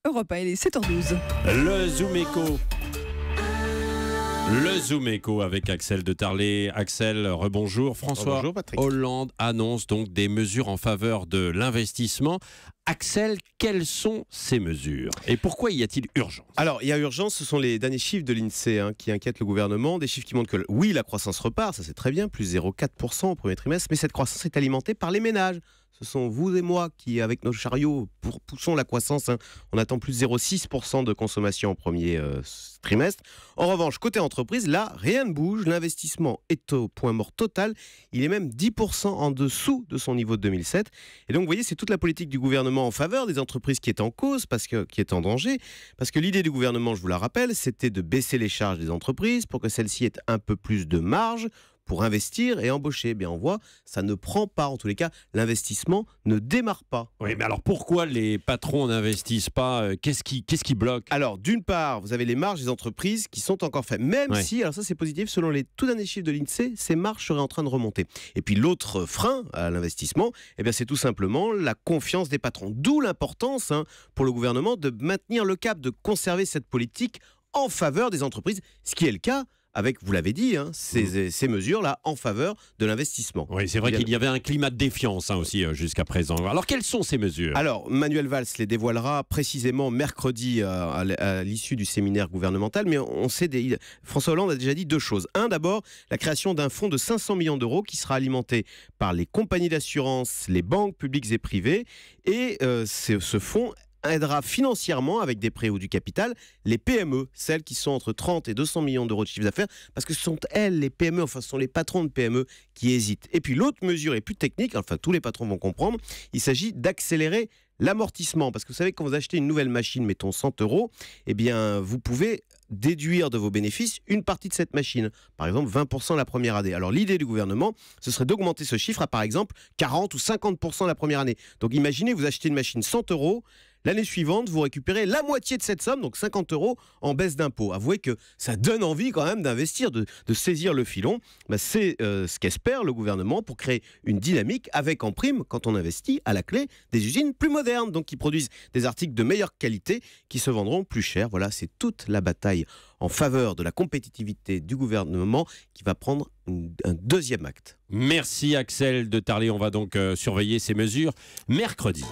Europe 1, il est 7h12. Le Zoom Éco. Le Zoom Éco avec Axel de Tarlet. Axel, rebonjour. François Bonjour, Patrick. Hollande annonce donc des mesures en faveur de l'investissement. Axel, quelles sont ces mesures et pourquoi y a-t-il urgence? Alors, il y a urgence, ce sont les derniers chiffres de l'INSEE qui inquiètent le gouvernement. Des chiffres qui montrent que, oui, la croissance repart, ça c'est très bien, plus 0,4% au premier trimestre, mais cette croissance est alimentée par les ménages. Ce sont vous et moi qui, avec nos chariots, poussons la croissance. On attend plus 0,6% de consommation au premier trimestre. En revanche, côté entreprise, là, rien ne bouge. L'investissement est au point mort total. Il est même 10% en dessous de son niveau de 2007. Et donc, vous voyez, c'est toute la politique du gouvernement en faveur des entreprises qui est en cause, qui est en danger. Parce que l'idée du gouvernement, je vous la rappelle, c'était de baisser les charges des entreprises pour que celles-ci aient un peu plus de marge pour investir et embaucher. Eh bien, on voit, ça ne prend pas. En tous les cas, l'investissement ne démarre pas. Oui, mais alors pourquoi les patrons n'investissent pas? Qu'est-ce qui bloque? Alors, d'une part, vous avez les marges des entreprises qui sont encore faibles. Même si, alors ça c'est positif, selon les tout derniers chiffres de l'INSEE, ces marges seraient en train de remonter. Et puis l'autre frein à l'investissement, eh bien, c'est tout simplement la confiance des patrons. D'où l'importance pour le gouvernement de maintenir le cap, de conserver cette politique en faveur des entreprises, ce qui est le cas avec, vous l'avez dit, ces mesures-là en faveur de l'investissement. Oui, c'est vrai qu'il y avait un climat de défiance aussi jusqu'à présent. Alors, quelles sont ces mesures? Alors, Manuel Valls les dévoilera précisément mercredi à l'issue du séminaire gouvernemental, mais on sait, François Hollande a déjà dit deux choses. Un, d'abord, la création d'un fonds de 500 millions d'euros qui sera alimenté par les compagnies d'assurance, les banques publiques et privées, et ce fonds aidera financièrement, avec des prêts ou du capital, les PME, celles qui sont entre 30 et 200 millions d'euros de chiffre d'affaires, parce que ce sont elles, les PME, enfin ce sont les patrons de PME qui hésitent. Et puis l'autre mesure est plus technique, enfin tous les patrons vont comprendre, il s'agit d'accélérer l'amortissement, parce que vous savez, quand vous achetez une nouvelle machine, mettons 100 euros, eh bien vous pouvez déduire de vos bénéfices une partie de cette machine, par exemple 20% la première année. Alors l'idée du gouvernement, ce serait d'augmenter ce chiffre à par exemple 40 ou 50% la première année. Donc imaginez, vous achetez une machine 100 euros, l'année suivante, vous récupérez la moitié de cette somme, donc 50 euros en baisse d'impôt. Avouez que ça donne envie quand même d'investir, de saisir le filon. C'est ce qu'espère le gouvernement pour créer une dynamique avec en prime, quand on investit, à la clé, des usines plus modernes, donc qui produisent des articles de meilleure qualité, qui se vendront plus cher. Voilà, c'est toute la bataille en faveur de la compétitivité du gouvernement qui va prendre un deuxième acte. Merci Axel de Tarlet. On va donc surveiller ces mesures mercredi.